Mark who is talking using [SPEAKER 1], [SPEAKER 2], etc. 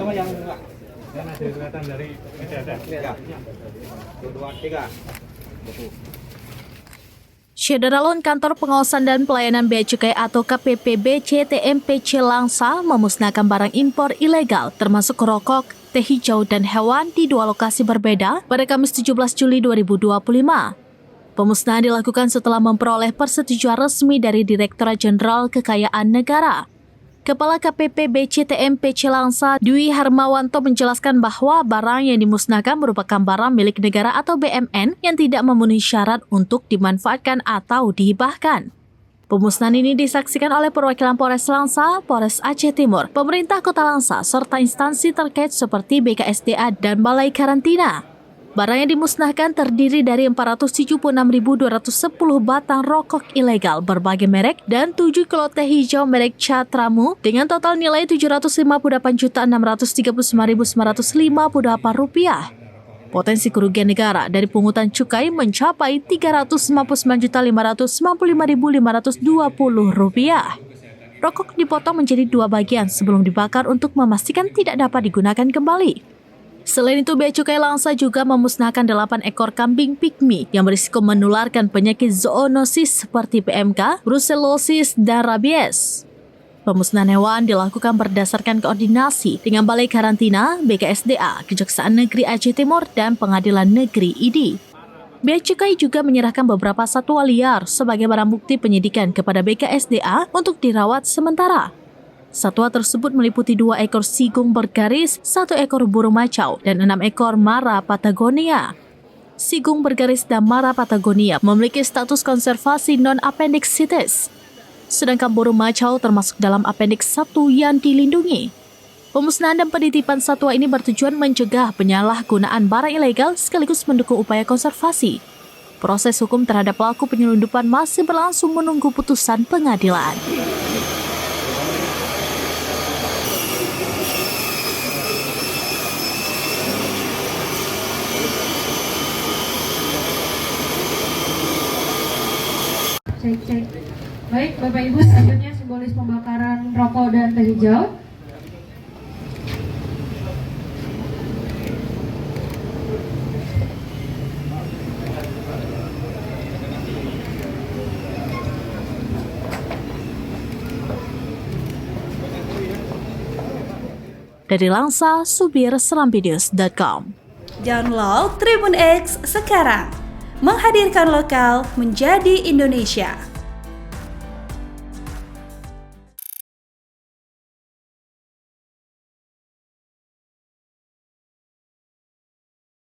[SPEAKER 1] sama yang enggak.
[SPEAKER 2] Dan ada kelihatan dari meja ada.
[SPEAKER 1] Ya. 2, 3. Betul.
[SPEAKER 3] Syederalun Kantor Pengawasan dan Pelayanan Bea Cukai atau KPPB CTMPC Langsa memusnahkan barang impor ilegal termasuk rokok, teh hijau dan hewan di 2 lokasi berbeda pada Kamis 17 Juli 2025. Pemusnahan dilakukan setelah memperoleh persetujuan resmi dari Direktorat Jenderal Kekayaan Negara. Kepala KPPB CTMPC Langsa, Dwi Harmawanto menjelaskan bahwa barang yang dimusnahkan merupakan barang milik negara atau BMN yang tidak memenuhi syarat untuk dimanfaatkan atau dihibahkan. Pemusnahan ini disaksikan oleh perwakilan Polres Langsa, Polres Aceh Timur, pemerintah Kota Langsa, serta instansi terkait seperti BKSDA dan Balai Karantina. Barang yang dimusnahkan terdiri dari 476.210 batang rokok ilegal berbagai merek dan 7 kilo teh hijau merek Catramu dengan total nilai Rp758.639.958. Potensi kerugian negara dari pungutan cukai mencapai Rp359.555.520. Rokok dipotong menjadi 2 bagian sebelum dibakar untuk memastikan tidak dapat digunakan kembali. Selain itu, Bea Cukai Langsa juga memusnahkan 8 ekor kambing pygmy yang berisiko menularkan penyakit zoonosis seperti PMK, brucellosis, dan rabies. Pemusnahan hewan dilakukan berdasarkan koordinasi dengan Balai Karantina, BKSDA, Kejaksaan Negeri Aceh Timur, dan Pengadilan Negeri ID. Bea Cukai juga menyerahkan beberapa satwa liar sebagai barang bukti penyidikan kepada BKSDA untuk dirawat sementara. Satwa tersebut meliputi 2 ekor sigung bergaris, 1 ekor burung macau, dan 6 ekor mara Patagonia. Sigung bergaris dan mara Patagonia memiliki status konservasi non-appendix CITES, sedangkan burung macau termasuk dalam appendix 1 yang dilindungi. Pemusnahan dan penitipan satwa ini bertujuan mencegah penyalahgunaan barang ilegal sekaligus mendukung upaya konservasi. Proses hukum terhadap pelaku penyelundupan masih berlangsung menunggu putusan pengadilan.
[SPEAKER 4] Cek. Baik, Bapak Ibu, selanjutnya simbolis pembakaran rokok dan teh hijau.
[SPEAKER 3] Dari Langsa, Subir, seramvideos.com.
[SPEAKER 5] Download Tribun X sekarang. Menghadirkan lokal menjadi Indonesia.